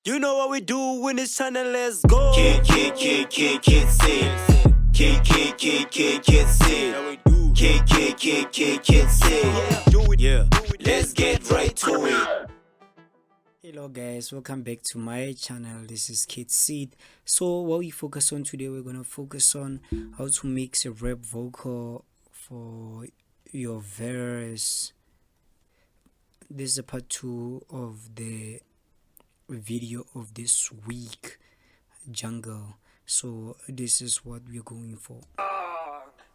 You know what we do in this channel, let's go. Kid, see. Kid, see. Kid, see. Do it, Yeah, let's get right to it. Hello guys, welcome back to my channel. This is Kid Seed. So what we focus on today, we're gonna focus on how to mix a rap vocal for your verse. This is a part 2 of the video of this week, jungle. So this is what we're going for.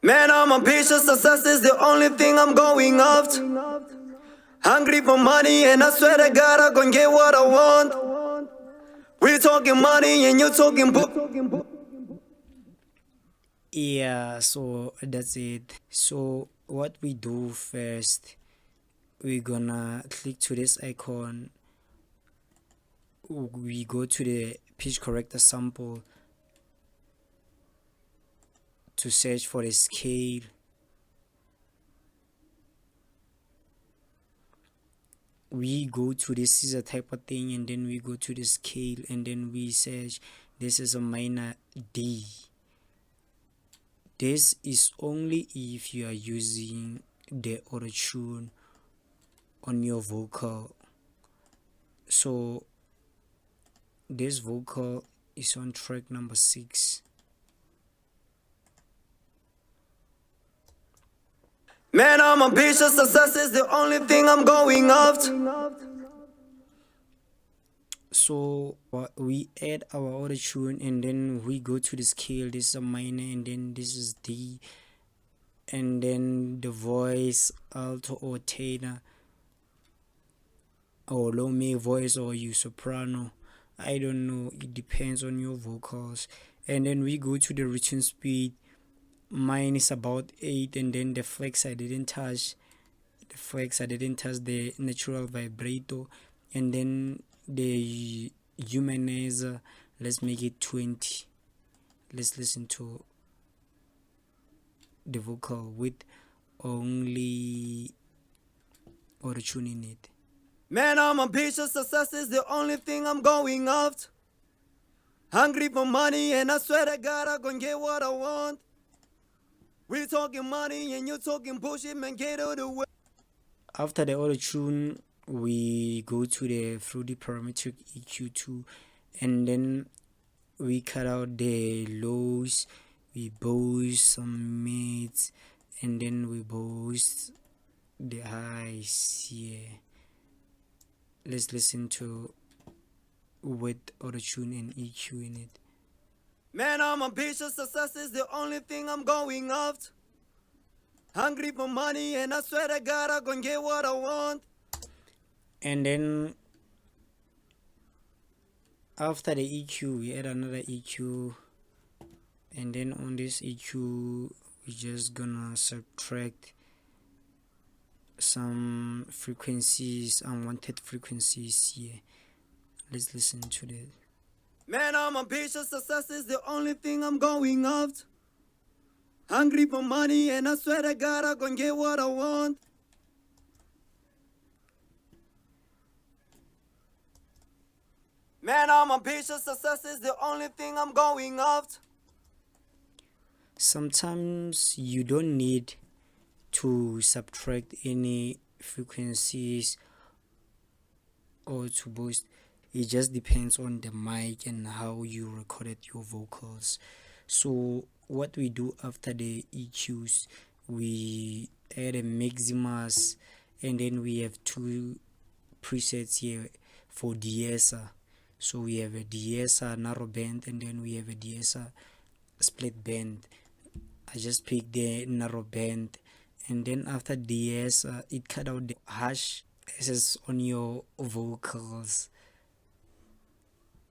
Man, I'm ambitious, success is the only thing I'm going after. Hungry for money, and I swear to God I'm gonna get what I want. We're talking money and you're talking book. Yeah, so that's it. So what we do first, we're gonna click to this icon. We go to the pitch corrector sample to search for the scale. We go to the scissor type of thing, and then we go to the scale, and then we search. This is a minor D. This is only if you are using the auto tune on your vocal. So this vocal is on track number 6. Man, I'm ambitious, success is the only thing I'm going after. So we add our auto tune, and then we go to the scale. This is a minor, and then this is D, and then the voice, alto or tenor, or low mid voice, or you soprano, I don't know, it depends on your vocals. And then we go to the return speed. Mine is about 8, and then the flex I didn't touch the natural vibrato, and then the humanizer, let's make it 20. Let's listen to the vocal with only auto tune in it. Man, I'm ambitious, success is the only thing I'm going after. Hungry for money, and I swear to God I'm gonna get what I want. We're talking money and you're talking bullshit, man, get out of the way. After the auto tune, we go to the fruity parametric EQ2, and then we cut out the lows, we boost some mids, and then we boost the highs. Yeah, let's listen to with auto tune and EQ in it. Man, I'm ambitious, success is the only thing I'm going after. Hungry for money, and I swear to God I'm gonna get what I want. And then after the EQ, we add another EQ, and then on this EQ we're just gonna subtract some frequencies, unwanted frequencies. Yeah, let's listen to that. Man, I'm ambitious, success is the only thing I'm going after. Hungry for money, and I swear to God I'm gonna get what I want. Man, I'm ambitious, success is the only thing I'm going after. Sometimes you don't need to subtract any frequencies or to boost. It just depends on the mic and how you recorded your vocals. So what we do after the EQs, we add a maximus, and then we have 2 presets here for de-esser. So we have a de-esser narrow band, and then we have a de-esser split band. I just picked the narrow band, and then after de-esser, it cut out the harsh S's on your vocals.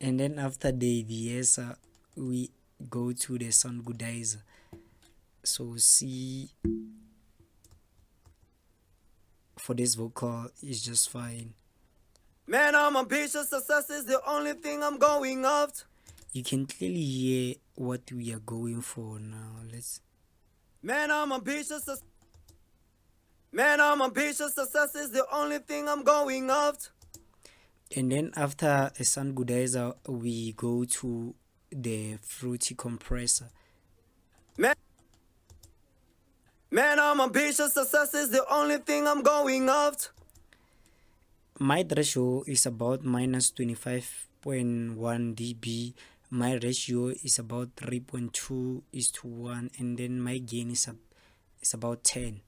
And then after the de-esser, we go to the sound goodizer. So C for this vocal is just fine. Man, I'm ambitious, success is the only thing I'm going after. You can clearly hear what we are going for now. Man, I'm ambitious. Man, I'm ambitious, success is the only thing I'm going after. And then after a sangudizer, we go to the fruity compressor. Man, I'm ambitious. Success is the only thing I'm going after. My ratio is about minus 25.1 dB. My ratio is about 3.2:1, and then my gain is about 10.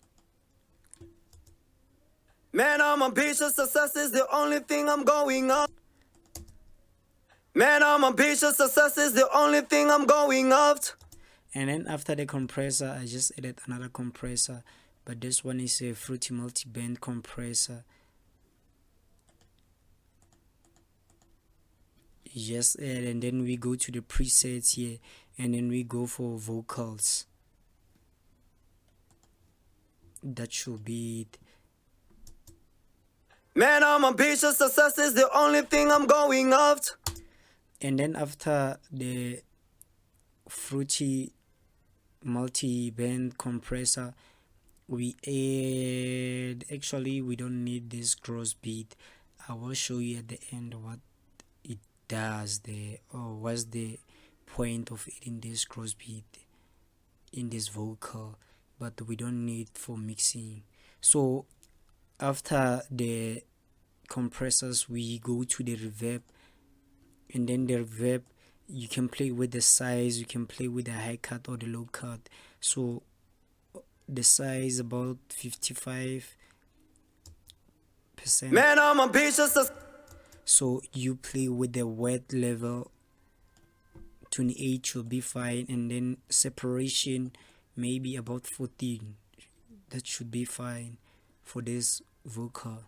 Man, I'm ambitious. Success is the only thing I'm going after. Man, I'm ambitious. Success is the only thing I'm going after. And then after the compressor, I just added another compressor, but this one is a fruity multi-band compressor. Just add, and then we go to the presets here, and then we go for vocals. That should be it. Man, I'm ambitious. Success is the only thing I'm going after. And then after the fruity multi-band compressor, we add, actually we don't need this gross beat. I will show you at the end what it does there, or what's the point of adding this gross beat in this vocal, but we don't need for mixing. So after the compressors, we go to the reverb, and then the reverb, you can play with the size, you can play with the high cut or the low cut. So the size about 55%. Man, I'm ambitious. So you play with the wet level, 28 should be fine, and then separation maybe about 14. That should be fine for this vocal.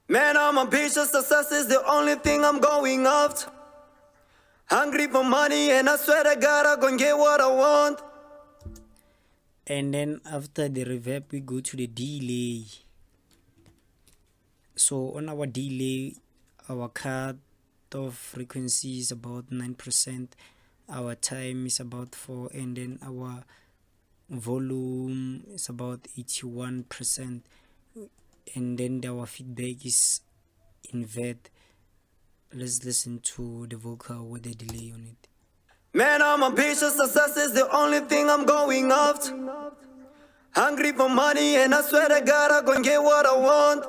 Man, I'm ambitious. Success is the only thing I'm going after. Hungry for money, and I swear to God, I'm gonna get what I want. And then after the reverb, we go to the delay. So on our delay, our cut of frequency is about 9%, our time is about 4, and then our volume is about 81%, and then our feedback is invert. Let's listen to the vocal with the delay on it. Man, I'm ambitious. Success is the only thing I'm going after. Hungry for money, and I swear to God, I'm gonna get what I want.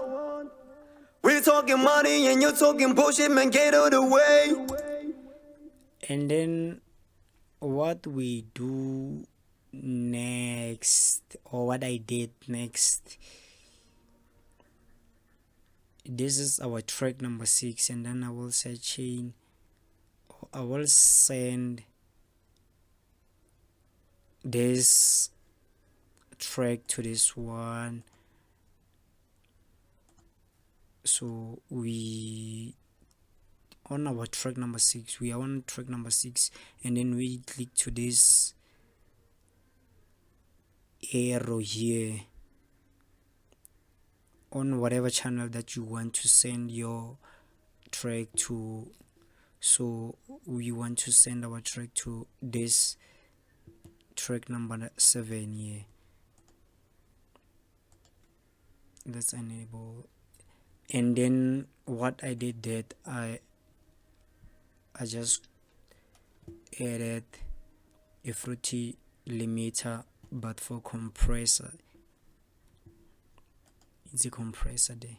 We talking money, and you talking bullshit, man, get out of the way. And then what we do next, or what I did next, this is our track number 6, and then I will say chain, I will send this track to this one. So we on our track number 6, we are on track number 6, and then we click to this arrow here on whatever channel that you want to send your track to. So we want to send our track to this track number 7 here. Let's enable. And then what I did that I just added a fruity limiter, but for compressor, it's a compressor there.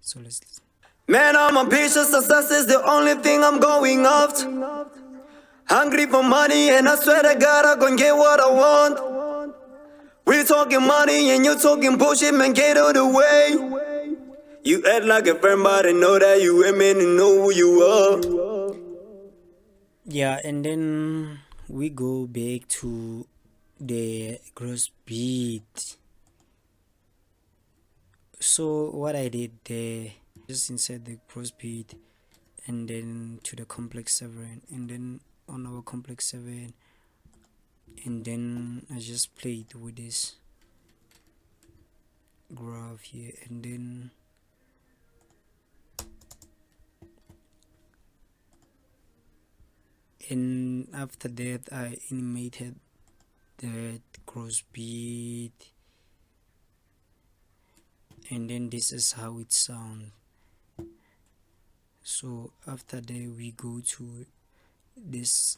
So let's listen. Man, I'm ambitious. Success is the only thing I'm going after. Hungry for money, and I swear to God, I'm gonna get what I want. We talking money, and you talking bullshit, man, get out of the way. You act like a friend, but I know that you women and know who you are. Yeah, and then we go back to the gross beat. So what I did there, just insert the gross beat, and then to the complex 7, and then on our complex 7, and then I just played with this graph here, and then after that I animated the gross beat, and then this is how it sounds. So after that we go to this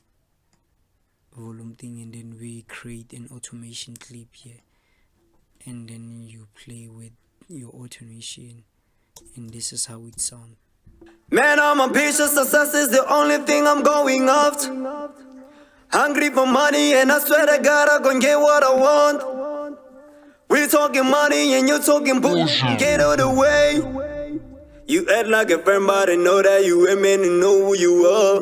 volume thing, and then we create an automation clip here, and then you play with your automation, and this is how it sounds. Man, I'm ambitious, success is the only thing I'm going after. Hungry for money, and I swear to God I'm gonna get what I want. We talking money and you talking bullshit. Get out of the way. You act like a friend, but I know that you women and know who you are.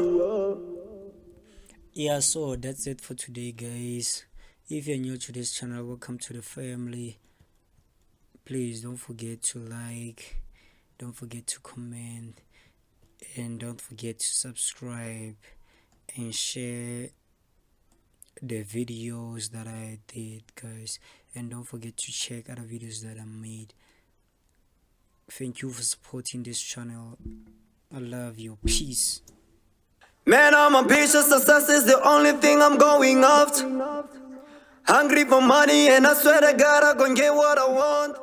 Yeah, so that's it for today, guys. If you're new to this channel, welcome to the family. Please don't forget to like, don't forget to comment, and don't forget to subscribe and share the videos that I did, guys. And don't forget to check other videos that I made. Thank you for supporting this channel. I love you. Peace. Man, I'm ambitious, success is the only thing I'm going after. Hungry for money, and I swear to God I'm gonna get what I want.